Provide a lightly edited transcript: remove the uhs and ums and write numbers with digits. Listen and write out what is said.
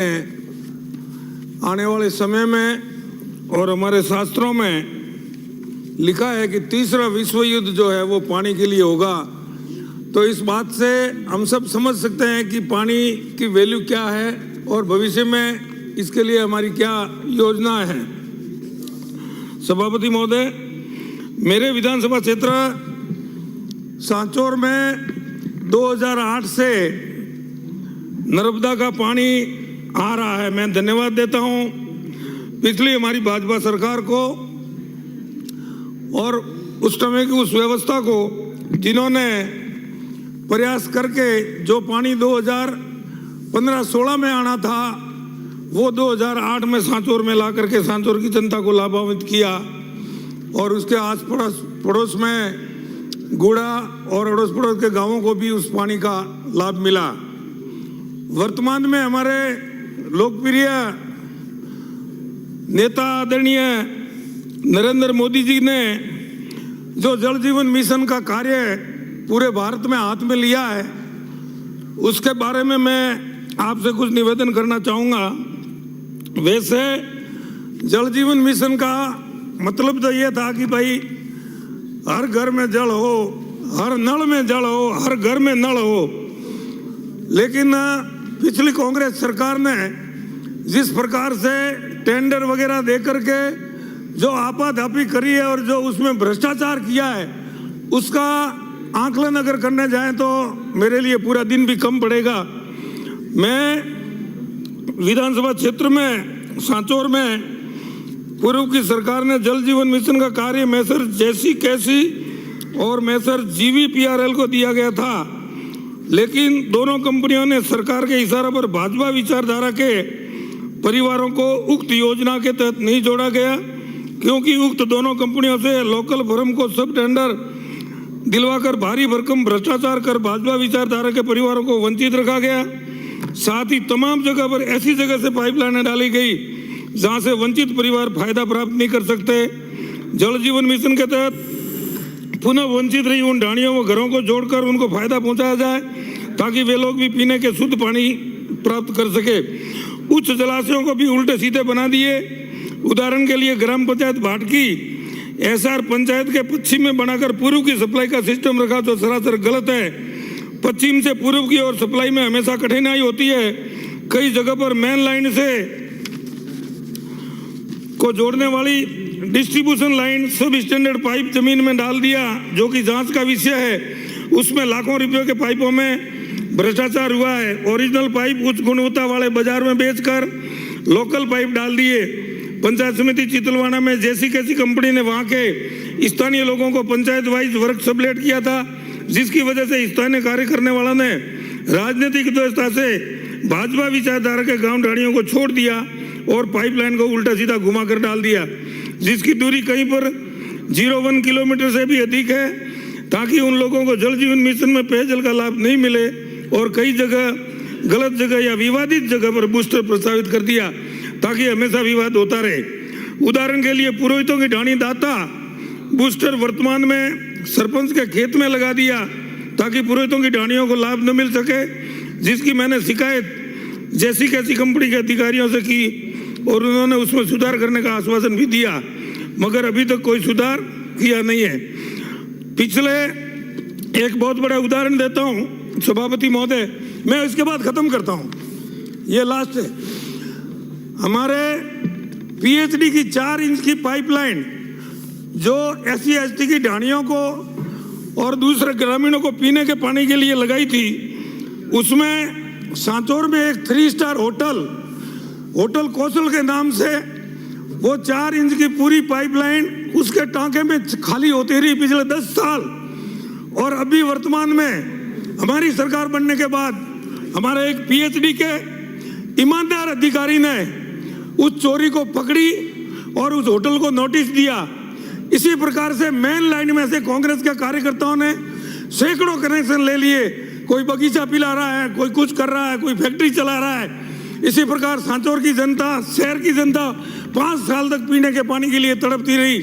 आने वाले समय में और हमारे शास्त्रों में लिखा है कि तीसरा विश्व युद्ध जो है वो पानी के लिए होगा। तो इस बात से हम सब समझ सकते हैं कि पानी की वैल्यू क्या है और भविष्य में इसके लिए हमारी क्या योजना है। सभापति महोदय, मेरे विधानसभा क्षेत्र सांचौर में 2008 से नर्मदा का पानी आ रहा है। मैं धन्यवाद देता हूं पिछली हमारी भाजपा सरकार को और उस समय की उस व्यवस्था को जिन्होंने प्रयास करके जो पानी 2015-16 में आना था वो 2008 में सांचौर में ला करके सांचौर की जनता को लाभान्वित किया और उसके आस पड़ोस में गुड़ा और अड़ोस पड़ोस के गांवों को भी उस पानी का लाभ मिला। वर्तमान में हमारे लोकप्रिय नेता आदरणीय नरेंद्र मोदी जी ने जो जल जीवन मिशन का कार्य पूरे भारत में हाथ में लिया है उसके बारे में मैं आपसे कुछ निवेदन करना चाहूँगा। वैसे जल जीवन मिशन का मतलब तो ये था कि भाई हर घर में जल हो, हर नल में जल हो, हर घर में नल हो, लेकिन पिछली कांग्रेस सरकार ने जिस प्रकार से टेंडर वगैरह दे करके जो आपाधापी करी है और जो उसमें भ्रष्टाचार किया है उसका आंकलन अगर करने जाएं तो मेरे लिए पूरा दिन भी कम पड़ेगा। मैं विधानसभा क्षेत्र में सांचौर में पूर्व की सरकार ने जल जीवन मिशन का कार्य मैसर जैसी कैसी और मैसर GVPRL को दिया गया था, लेकिन दोनों कंपनियों ने सरकार के इशारे पर भाजपा विचारधारा के परिवारों को उक्त योजना के तहत नहीं जोड़ा गया, क्योंकि उक्त दोनों कंपनियों से लोकल फर्म को सब टेंडर दिलवाकर भारी भरकम भ्रष्टाचार कर भाजपा विचारधारा के परिवारों को वंचित रखा गया। साथ ही तमाम जगह पर ऐसी जगह से पाइपलाइनें डाली गई जहां से वंचित परिवार फायदा प्राप्त नहीं कर सकते। जल जीवन मिशन के तहत पुनः वंचित रही उन ढाणियों व घरों को जोड़कर उनको फायदा पहुंचाया जाए ताकि वे लोग भी पीने के शुद्ध पानी प्राप्त कर सके। उच्च जलाशयों को भी उल्टे सीधे बना दिए। उदाहरण के लिए ग्राम पंचायत भाटकी SR पंचायत के पश्चिम में बनाकर पूर्व की सप्लाई का सिस्टम रखा जो सरासर गलत है। पश्चिम से पूर्व की ओर सप्लाई में हमेशा कठिनाई होती है। कई जगह पर मेन लाइन से को जोड़ने वाली डिस्ट्रीब्यूशन लाइन सब स्टैंडर्ड पाइप जमीन में डाल दिया, जो कि जांच का विषय है। उसमें लाखों रुपयों के पाइपों में भ्रष्टाचार हुआ है। ओरिजिनल पाइप उच्च गुणवत्ता वाले बाजार में बेचकर लोकल पाइप डाल दिए। पंचायत समिति चितलवाना में जैसी कैसी कंपनी ने वहां के स्थानीय लोगों को पंचायत वाइज वर्क सबलेट किया था, जिसकी वजह से स्थानीय कार्य करने वालों ने राजनीतिक व्यवस्था से भाजपा विचारधारा के गांव ढाणियों को छोड़ दिया और पाइपलाइन को उल्टा सीधा घुमा कर डाल दिया, जिसकी दूरी कहीं पर 0.1 किलोमीटर से भी अधिक है, ताकि उन लोगों को जल जीवन मिशन में पेयजल का लाभ नहीं मिले। और कई जगह गलत जगह या विवादित जगह पर बूस्टर प्रस्तावित कर दिया ताकि हमेशा विवाद होता रहे। उदाहरण के लिए पुरोहितों की ढाणी दाता बूस्टर वर्तमान में सरपंच के खेत में लगा दिया ताकि पुरोहितों की ढाणियों को लाभ न मिल सके, जिसकी मैंने शिकायत जैसी कैसी कंपनी के अधिकारियों से की और उन्होंने उसमें सुधार करने का आश्वासन भी दिया, मगर अभी तक कोई सुधार किया नहीं है। पिछले एक बहुत बड़ा उदाहरण देता हूं सभापति महोदय, मैं इसके बाद खत्म करता हूं, ये लास्ट है। हमारे PhD की 4 इंच की पाइपलाइन जो SC ST की ढाणियों को और दूसरे ग्रामीणों को पीने के पानी के लिए लगाई थी, उसमें सांचौर में एक 3 स्टार होटल कौशल के नाम से वो 4 इंच की पूरी पाइपलाइन उसके टांके में खाली होती रही पिछले 10 साल। और अभी वर्तमान में हमारी सरकार बनने के बाद हमारे एक PhD के ईमानदार अधिकारी ने उस चोरी को पकड़ी और उस होटल को नोटिस दिया। इसी प्रकार से मेन लाइन में से कांग्रेस के कार्यकर्ताओं ने सैकड़ों कनेक्शन ले लिए। कोई बगीचा पिला रहा है, कोई कुछ कर रहा है, कोई फैक्ट्री चला रहा है। इसी प्रकार सांचौर की जनता, शहर की जनता 5 साल तक पीने के पानी के लिए तड़पती रही।